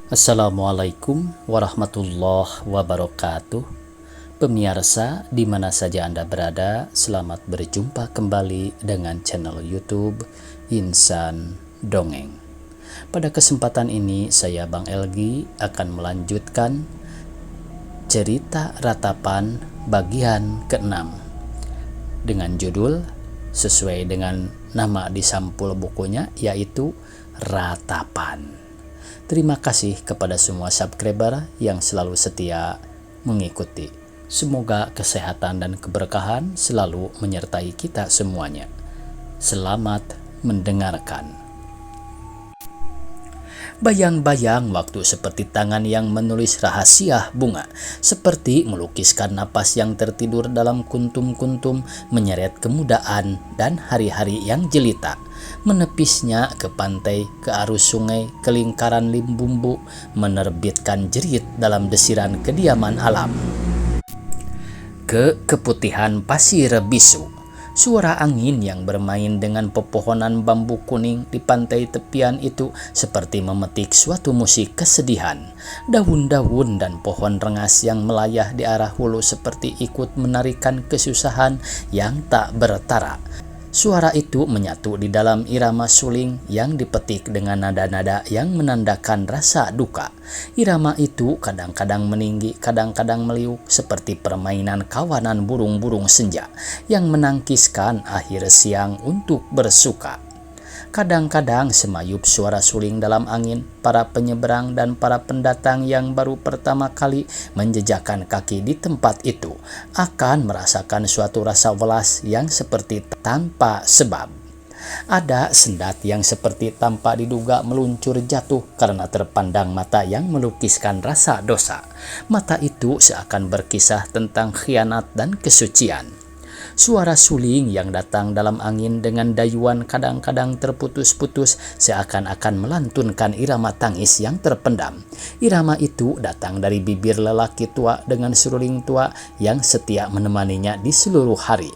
Assalamualaikum warahmatullahi wabarakatuh. Pemirsa di mana saja Anda berada, selamat berjumpa kembali dengan channel YouTube Insan Dongeng. Pada kesempatan ini saya Bang Elgi akan melanjutkan cerita ratapan bagian ke-6 dengan judul sesuai dengan nama di sampul bukunya, yaitu Ratapan. Terima kasih kepada semua subscriber yang selalu setia mengikuti. Semoga kesehatan dan keberkahan selalu menyertai kita semuanya. Selamat mendengarkan. Bayang-bayang waktu seperti tangan yang menulis rahasia bunga, seperti melukiskan napas yang tertidur dalam kuntum-kuntum, menyeret kemudahan dan hari-hari yang jelita. Menepisnya ke pantai, ke arus sungai, ke lingkaran limbumbu, menerbitkan jerit dalam desiran kediaman alam. Ke keputihan pasir bisu, suara angin yang bermain dengan pepohonan bambu kuning di pantai tepian itu seperti memetik suatu musik kesedihan. Daun-daun dan pohon rengas yang melayah di arah hulu seperti ikut menarikan kesusahan yang tak bertara. Suara itu menyatu di dalam irama suling yang dipetik dengan nada-nada yang menandakan rasa duka. Irama itu kadang-kadang meninggi, kadang-kadang meliuk, seperti permainan kawanan burung-burung senja yang menangkiskan akhir siang untuk bersuka. Kadang-kadang semayup suara suling dalam angin, para penyeberang dan para pendatang yang baru pertama kali menjejakkan kaki di tempat itu akan merasakan suatu rasa welas yang seperti tanpa sebab. Ada sendat yang seperti tanpa diduga meluncur jatuh karena terpandang mata yang melukiskan rasa dosa. Mata itu seakan berkisah tentang khianat dan kesucian. Suara suling yang datang dalam angin dengan dayuan kadang-kadang terputus-putus seakan-akan melantunkan irama tangis yang terpendam. Irama itu datang dari bibir lelaki tua dengan seruling tua yang setia menemaninya di seluruh hari.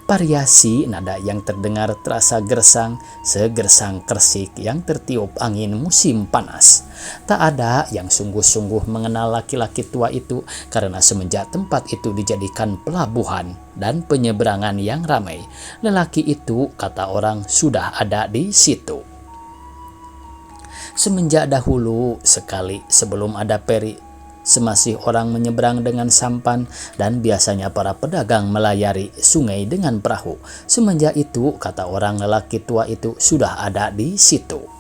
Variasi nada yang terdengar terasa gersang, segersang kersik yang tertiup angin musim panas. Tak ada yang sungguh-sungguh mengenal laki-laki tua itu karena semenjak tempat itu dijadikan pelabuhan dan penyeberangan yang ramai. Lelaki itu, kata orang, sudah ada di situ semenjak dahulu sekali sebelum ada peri. Semasih orang menyeberang dengan sampan dan biasanya para pedagang melayari sungai dengan perahu. Semenjak itu, kata orang, lelaki tua itu sudah ada di situ.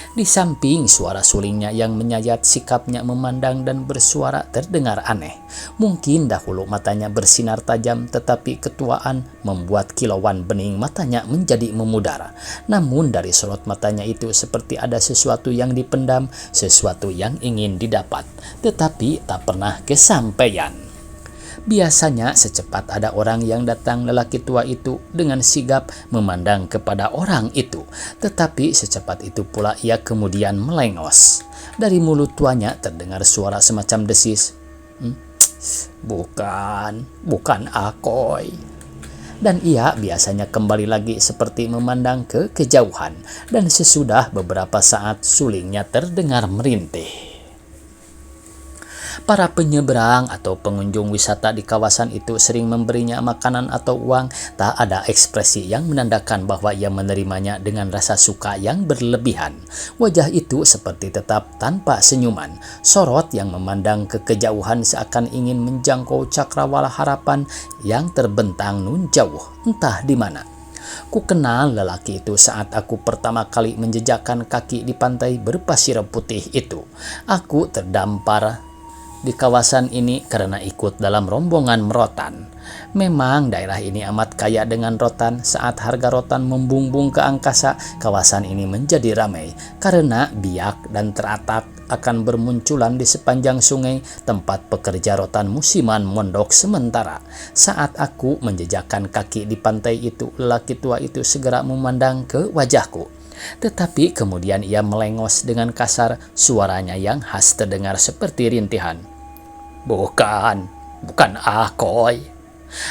Di samping suara sulingnya yang menyayat, sikapnya memandang dan bersuara terdengar aneh. Mungkin dahulu matanya bersinar tajam, tetapi ketuaan membuat kilauan bening matanya menjadi memudar. Namun dari sorot matanya itu seperti ada sesuatu yang dipendam, sesuatu yang ingin didapat, tetapi tak pernah kesampaian. Biasanya secepat ada orang yang datang, lelaki tua itu dengan sigap memandang kepada orang itu. Tetapi secepat itu pula ia kemudian melengos. Dari mulut tuanya terdengar suara semacam desis. Bukan Akoy. Dan ia biasanya kembali lagi seperti memandang ke kejauhan. Dan sesudah beberapa saat sulingnya terdengar merintih. Para penyeberang atau pengunjung wisata di kawasan itu sering memberinya makanan atau uang. Tak ada ekspresi yang menandakan bahwa ia menerimanya dengan rasa suka yang berlebihan. Wajah itu seperti tetap tanpa senyuman. Sorot yang memandang ke kejauhan seakan ingin menjangkau cakrawala harapan yang terbentang nun jauh, entah di mana. Ku kenal lelaki itu saat aku pertama kali menjejakkan kaki di pantai berpasir putih itu. Aku terdampar di kawasan ini karena ikut dalam rombongan merotan. Memang daerah ini amat kaya dengan rotan. Saat harga rotan membumbung ke angkasa, kawasan ini menjadi ramai karena biak dan teratak akan bermunculan di sepanjang sungai tempat pekerja rotan musiman mondok sementara. Saat aku menjejakkan kaki di pantai itu, lelaki tua itu segera memandang ke wajahku. Tetapi kemudian ia melengos dengan kasar, suaranya yang khas terdengar seperti rintihan. Bukan Akoy.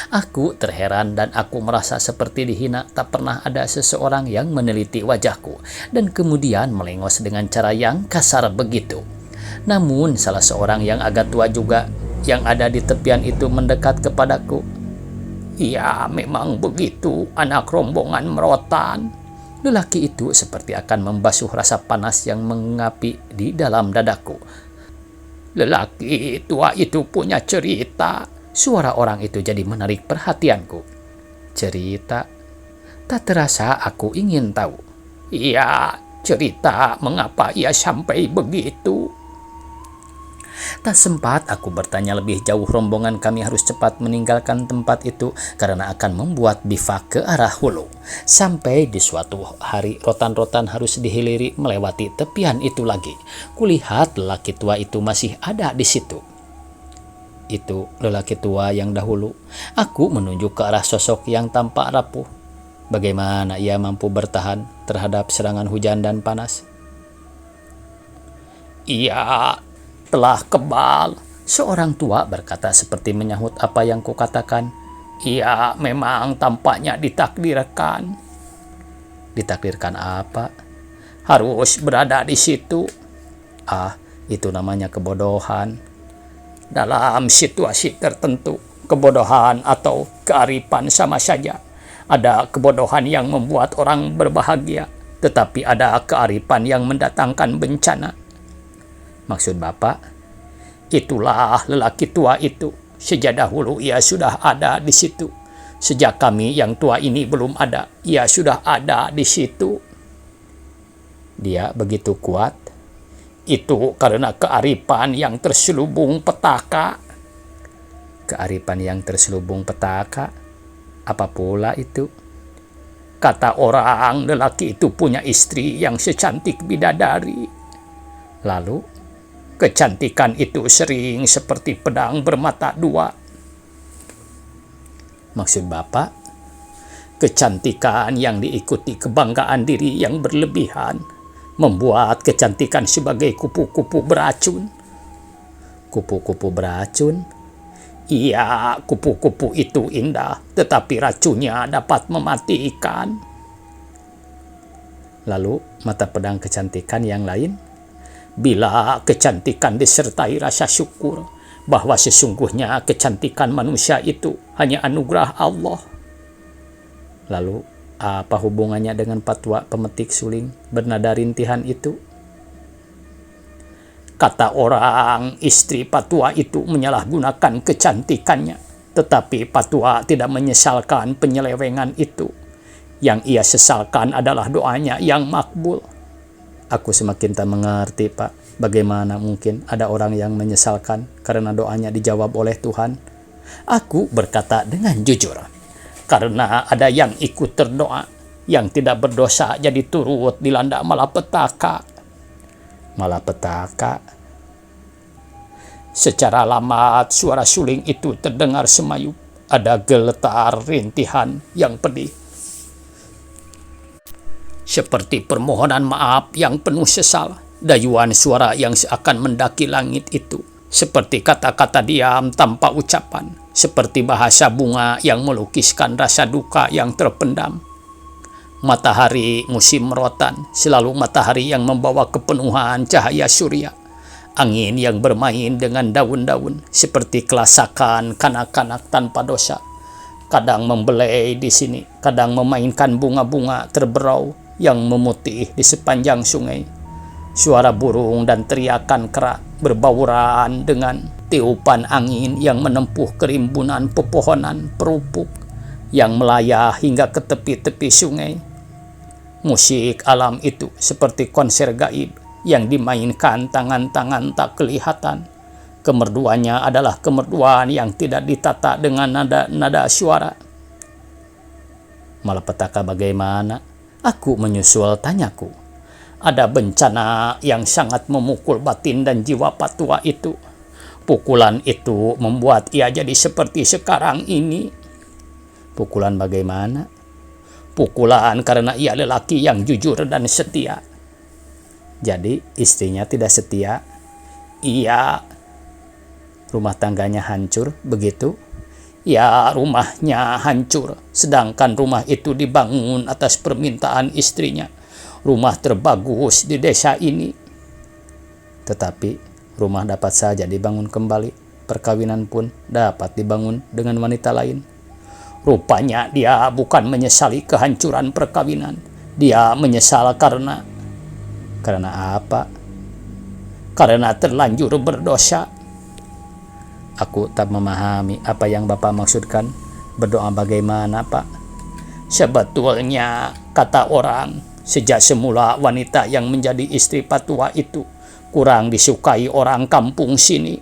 Aku terheran dan aku merasa seperti dihina. Tak pernah ada seseorang yang meneliti wajahku dan kemudian melengos dengan cara yang kasar begitu. Namun salah seorang yang agak tua juga yang ada di tepian itu mendekat kepadaku. "Ya, memang begitu, anak rombongan merotan." Lelaki itu seperti akan membasuh rasa panas yang mengapi di dalam dadaku. "Lelaki tua itu punya cerita." Suara orang itu jadi menarik perhatianku. Cerita? Tak terasa aku ingin tahu. "Iya, cerita mengapa ia sampai begitu." Tak sempat aku bertanya lebih jauh. Rombongan kami harus cepat meninggalkan tempat itu karena akan membuat bivak ke arah hulu. Sampai di suatu hari rotan-rotan harus dihiliri melewati tepian itu lagi. Kulihat lelaki tua itu masih ada di situ. Itu lelaki tua yang dahulu. Aku menunjuk ke arah sosok yang tampak rapuh. Bagaimana ia mampu bertahan terhadap serangan hujan dan panas? "Ia telah kebal," seorang tua berkata seperti menyahut apa yang kukatakan. "Ia memang tampaknya ditakdirkan." Ditakdirkan apa? "Harus berada di situ." Ah, itu namanya kebodohan. Dalam situasi tertentu, kebodohan atau kearifan sama saja. Ada kebodohan yang membuat orang berbahagia, tetapi ada kearifan yang mendatangkan bencana. Maksud Bapak? Itulah lelaki tua itu. Sejak dahulu ia sudah ada di situ. Sejak kami yang tua ini belum ada, ia sudah ada di situ. Dia begitu kuat. Itu karena kearifan yang terselubung petaka. Kearifan yang terselubung petaka? Apa pula itu? Kata orang, lelaki itu punya istri yang secantik bidadari. Lalu, kecantikan itu sering seperti pedang bermata dua. Maksud Bapak, kecantikan yang diikuti kebanggaan diri yang berlebihan membuat kecantikan sebagai kupu-kupu beracun. Kupu-kupu beracun? Iya, kupu-kupu itu indah, tetapi racunnya dapat mematikan. Lalu, mata pedang kecantikan yang lain? Bila kecantikan disertai rasa syukur bahwa sesungguhnya kecantikan manusia itu hanya anugerah Allah. Lalu, apa hubungannya dengan patwa pemetik suling bernada rintihan itu? Kata orang, istri patwa itu menyalahgunakan kecantikannya, tetapi patwa tidak menyesalkan penyelewengan itu. Yang ia sesalkan adalah doanya yang makbul. Aku semakin tak mengerti, Pak. Bagaimana mungkin ada orang yang menyesalkan karena doanya dijawab oleh Tuhan? Aku berkata dengan jujur. Karena ada yang ikut terdoa, yang tidak berdosa jadi turut dilanda malapetaka. Malapetaka? Secara lamat suara suling itu terdengar semayup. Ada geletar rintihan yang pedih. Seperti permohonan maaf yang penuh sesal, dayuan suara yang seakan mendaki langit itu, seperti kata-kata diam tanpa ucapan, seperti bahasa bunga yang melukiskan rasa duka yang terpendam. Matahari musim merotan, selalu matahari yang membawa kepenuhan cahaya surya. Angin yang bermain dengan daun-daun, seperti kelasakan kanak-kanak tanpa dosa. Kadang membelai di sini, kadang memainkan bunga-bunga terberau yang memutih di sepanjang sungai. Suara burung dan teriakan kera berbauran dengan tiupan angin yang menempuh kerimbunan pepohonan perupuk yang melayah hingga ke tepi-tepi sungai. Musik alam itu seperti konser gaib yang dimainkan tangan-tangan tak kelihatan. Kemerduannya adalah kemerduan yang tidak ditata dengan nada-nada suara. Malapetaka bagaimana? Aku menyusul tanyaku. Ada bencana yang sangat memukul batin dan jiwa patwa itu. Pukulan itu membuat ia jadi seperti sekarang ini. Pukulan bagaimana? Pukulan karena ia lelaki yang jujur dan setia. Jadi istrinya tidak setia? Iya. Rumah tangganya hancur, begitu? Ya, rumahnya hancur, sedangkan rumah itu dibangun atas permintaan istrinya. Rumah terbagus di desa ini. Tetapi Rumah dapat saja dibangun kembali, perkawinan pun dapat dibangun dengan wanita lain. Rupanya dia bukan menyesali kehancuran perkawinan. Dia menyesal karena apa? Karena terlanjur berdosa. Aku tak memahami apa yang Bapak maksudkan. Berdoa bagaimana, Pak? Sebetulnya, kata orang, sejak semula wanita yang menjadi istri Patua itu kurang disukai orang kampung sini.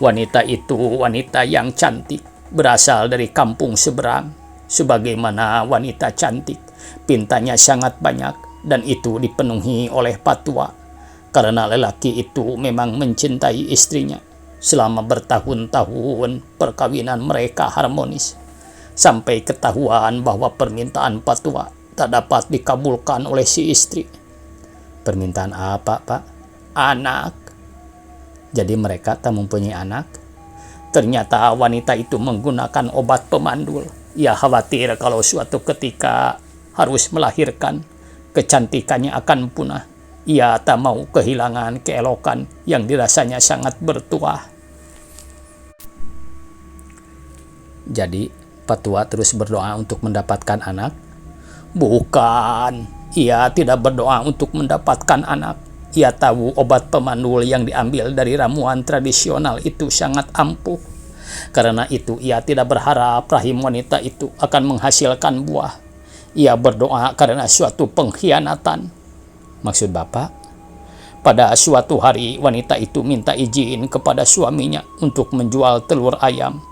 Wanita itu wanita yang cantik, berasal dari kampung seberang. Sebagaimana wanita cantik, pintanya sangat banyak, dan itu dipenuhi oleh Patua. Karena lelaki itu memang mencintai istrinya. Selama bertahun-tahun perkawinan mereka harmonis, sampai ketahuan bahwa permintaan Patua tak dapat dikabulkan oleh si istri. Permintaan apa, Pak? Anak. Jadi mereka tak mempunyai anak. Ternyata wanita itu menggunakan obat pemandul. Ia khawatir kalau suatu ketika harus melahirkan, kecantikannya akan punah. Ia tak mau kehilangan keelokan yang dirasanya sangat bertuah. Jadi, Patua terus berdoa untuk mendapatkan anak? Bukan, ia tidak berdoa untuk mendapatkan anak. Ia tahu obat pemandul yang diambil dari ramuan tradisional itu sangat ampuh. Karena itu, ia tidak berharap rahim wanita itu akan menghasilkan buah. Ia berdoa karena suatu pengkhianatan. Maksud Bapak? Pada suatu hari, wanita itu minta izin kepada suaminya untuk menjual telur ayam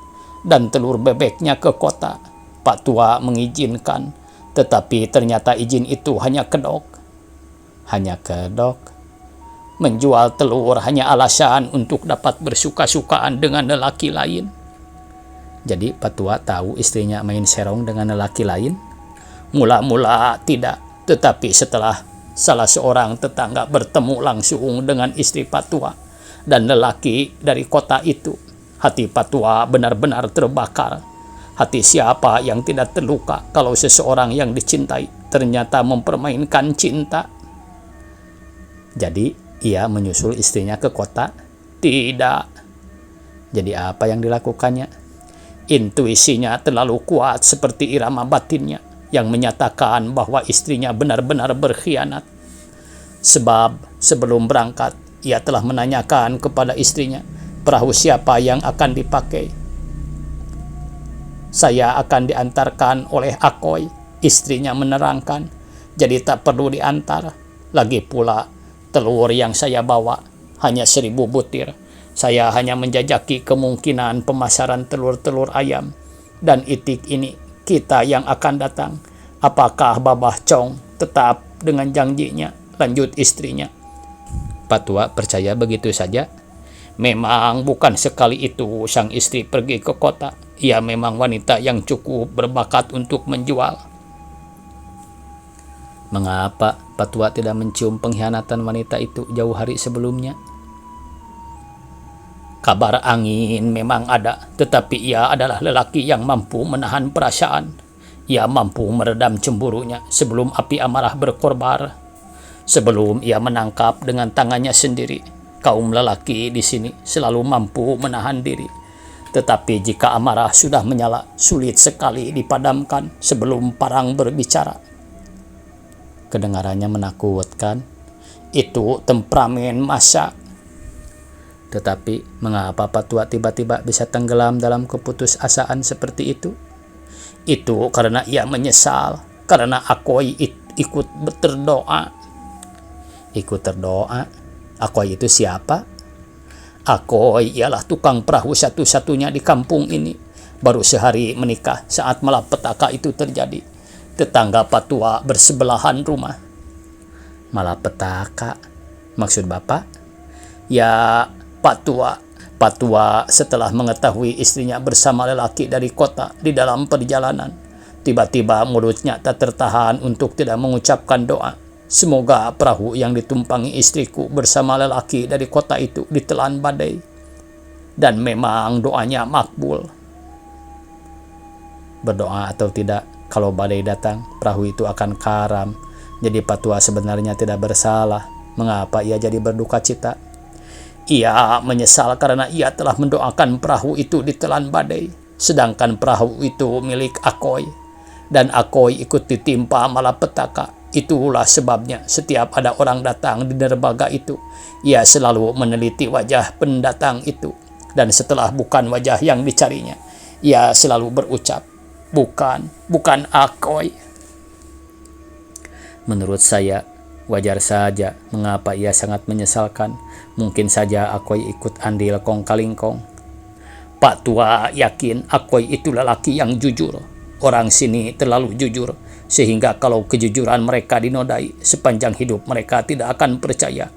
dan telur bebeknya ke kota. Pak Tua mengizinkan, tetapi ternyata izin itu hanya kedok. Hanya kedok? Menjual telur hanya alasan untuk dapat bersuka-sukaan dengan lelaki lain. Jadi Pak Tua tahu istrinya main serong dengan lelaki lain? Mula-mula tidak, tetapi setelah salah seorang tetangga bertemu langsung dengan istri Pak Tua dan lelaki dari kota itu, hati Pak Tua benar-benar terbakar. Hati siapa yang tidak terluka kalau seseorang yang dicintai ternyata mempermainkan cinta? Jadi ia menyusul istrinya ke kota? Tidak. Jadi apa yang dilakukannya? Intuisinya terlalu kuat seperti irama batinnya yang menyatakan bahwa istrinya benar-benar berkhianat. Sebab sebelum berangkat, ia telah menanyakan kepada istrinya, perahu siapa yang akan dipakai. Saya akan diantarkan oleh Akoy, istrinya menerangkan. Jadi tak perlu diantar. Lagi pula, telur yang saya bawa hanya 1.000 butir. Saya hanya menjajaki kemungkinan pemasaran telur-telur ayam. Dan itik ini kita yang akan datang. Apakah Babah Chong tetap dengan janjinya? Lanjut istrinya. Patua percaya begitu saja. Memang bukan sekali itu sang istri pergi ke kota. Ia memang wanita yang cukup berbakat untuk menjual. Mengapa Patua tidak mencium pengkhianatan wanita itu jauh hari sebelumnya? Kabar angin memang ada, tetapi ia adalah lelaki yang mampu menahan perasaan. Ia mampu meredam cemburunya sebelum api amarah berkorbar. Sebelum ia menangkap dengan tangannya sendiri, kaum lelaki di sini selalu mampu menahan diri. Tetapi jika amarah sudah menyala, sulit sekali dipadamkan sebelum parang berbicara. Kedengarannya menakutkan. Itu temperamen massa. Tetapi mengapa Patua tiba-tiba bisa tenggelam dalam keputusasaan seperti itu? Itu karena ia menyesal, karena Akoy ikut berdoa. Ikut berdoa? Akoy itu siapa? Akoy ialah tukang perahu satu-satunya di kampung ini. Baru sehari menikah saat malapetaka itu terjadi. Tetangga Patua bersebelahan rumah. Malapetaka? Maksud Bapak? Ya, Patua setelah mengetahui istrinya bersama lelaki dari kota di dalam perjalanan, tiba-tiba mulutnya tak tertahan untuk tidak mengucapkan doa. Semoga perahu yang ditumpangi istriku bersama lelaki dari kota itu ditelan badai. Dan memang doanya makbul. Berdoa atau tidak, kalau badai datang, perahu itu akan karam. Jadi Patua sebenarnya tidak bersalah. Mengapa ia jadi berduka cita? Ia menyesal karena ia telah mendoakan perahu itu ditelan badai, sedangkan perahu itu milik Akoy, dan Akoy ikut ditimpa malapetaka. Itulah sebabnya setiap ada orang datang di derbaga itu, ia selalu meneliti wajah pendatang itu, dan setelah bukan wajah yang dicarinya, ia selalu berucap, bukan Akoy. Menurut saya, wajar saja mengapa ia sangat menyesalkan. Mungkin saja Akoy ikut andil kong kaling kong. Pak Tua yakin Akoy itu lelaki yang jujur. Orang sini terlalu jujur, sehingga kalau kejujuran mereka dinodai, sepanjang hidup mereka tidak akan percaya.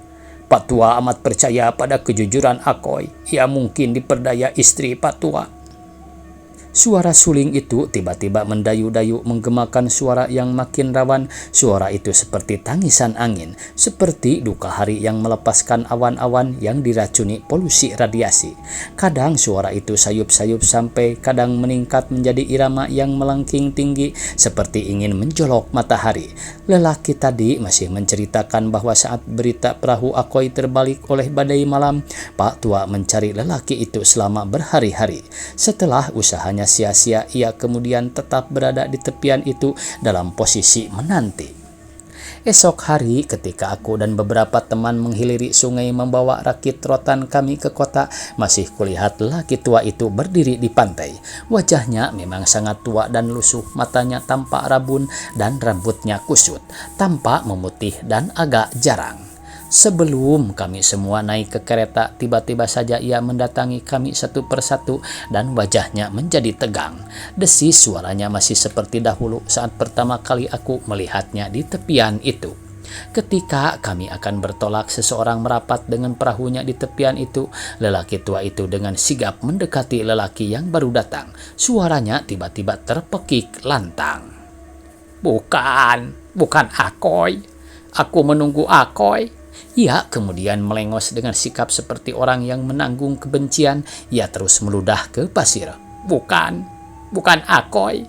Pak Tua amat percaya pada kejujuran Akoy. Ia mungkin diperdaya istri Pak Tua. Suara suling itu tiba-tiba mendayu-dayu, menggemakan suara yang makin rawan. Suara itu seperti tangisan angin, seperti duka hari yang melepaskan awan-awan yang diracuni polusi radiasi. Kadang suara itu sayup-sayup sampai kadang meningkat menjadi irama yang melengking tinggi, seperti ingin menjolok matahari. Lelaki tadi masih menceritakan bahwa saat berita perahu Akoy terbalik oleh badai malam, Pak Tua mencari lelaki itu selama berhari-hari. Setelah usahanya sia-sia, ia kemudian tetap berada di tepian itu dalam posisi menanti. Esok hari ketika aku dan beberapa teman menghiliri sungai membawa rakit rotan kami ke kota, masih kulihat lelaki tua itu berdiri di pantai. Wajahnya memang sangat tua dan lusuh, matanya tampak rabun dan rambutnya kusut, tampak memutih dan agak jarang. Sebelum kami semua naik ke kereta, tiba-tiba saja ia mendatangi kami satu persatu dan wajahnya menjadi tegang. Desis suaranya masih seperti dahulu saat pertama kali aku melihatnya di tepian itu. Ketika kami akan bertolak, seseorang merapat dengan perahunya di tepian itu. Lelaki tua itu dengan sigap mendekati lelaki yang baru datang. Suaranya tiba-tiba terpekik lantang. Bukan Akoy. Aku menunggu Akoy. Ia kemudian melengos dengan sikap seperti orang yang menanggung kebencian. Ia terus meludah ke pasir. Bukan Akoy.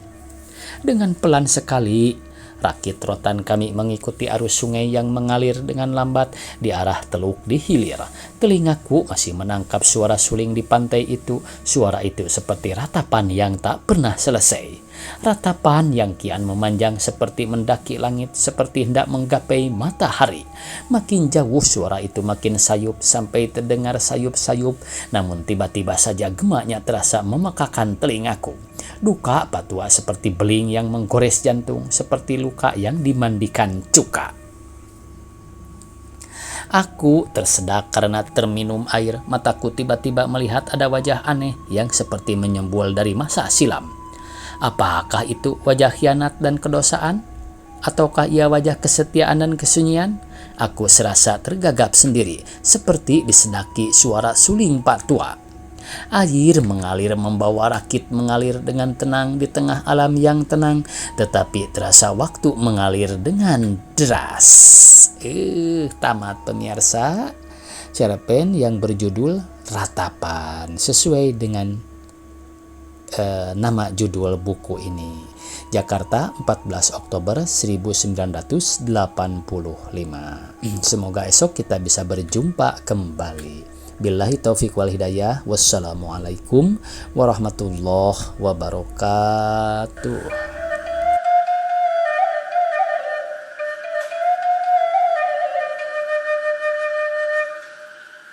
Dengan pelan sekali, rakit rotan kami mengikuti arus sungai yang mengalir dengan lambat di arah Teluk di Hilir. Telingaku masih menangkap suara suling di pantai itu. Suara itu seperti ratapan yang tak pernah selesai. Ratapan yang kian memanjang seperti mendaki langit, seperti hendak menggapai matahari. Makin jauh suara itu makin sayup sampai terdengar sayup-sayup, namun tiba-tiba saja gemaknya terasa memekakan telingaku. Duka Pak Tua seperti beling yang menggores jantung, seperti luka yang dimandikan cuka. Aku tersedak karena terminum air. Mataku tiba-tiba melihat ada wajah aneh yang seperti menyembul dari masa silam. Apakah itu wajah khianat dan kedosaan? Ataukah ia wajah kesetiaan dan kesunyian? Aku serasa tergagap sendiri, seperti disedaki suara suling Pak Tua. Air mengalir membawa rakit mengalir dengan tenang di tengah alam yang tenang, tetapi terasa waktu mengalir dengan deras. Tamat pemirsa cerpen yang berjudul Ratapan, sesuai dengan nama judul buku ini. Jakarta, 14 Oktober 1985. Semoga esok kita bisa berjumpa kembali. Billahi taufiq wal hidayah. Wassalamualaikum warahmatullahi wabarakatuh.